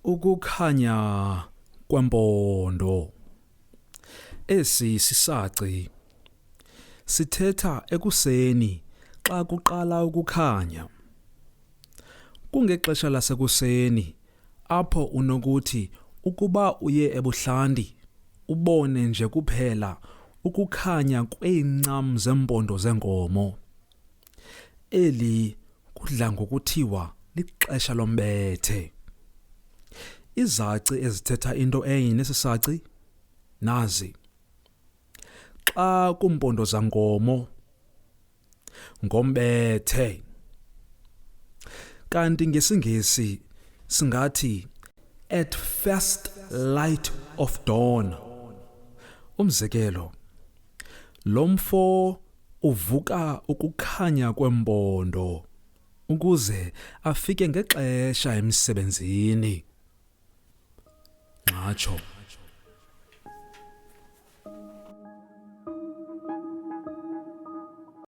Ukukhanya Kweempondo. Esi sisaci sithetha ekuseni xa kuqala ukukhanya. Kungexesha lasekuseni apho unokuthi ukuba uye ebuhlanti ubone nje kuphela ukukhanya kweencam zeempondo zeenkomo. Eli kudla ngokuthiwa lixesha lombethe. Izaci ezithetha into enye nesisaci nazi. Xa kumpondo zankomo ngombethe. Kanti ngesiNgesi singathi at first light of dawn. Umzekelo, lo mfo uvuka ukukhanya kwempondo ukuze afike ngexesha emsebenzini. Ngatsho.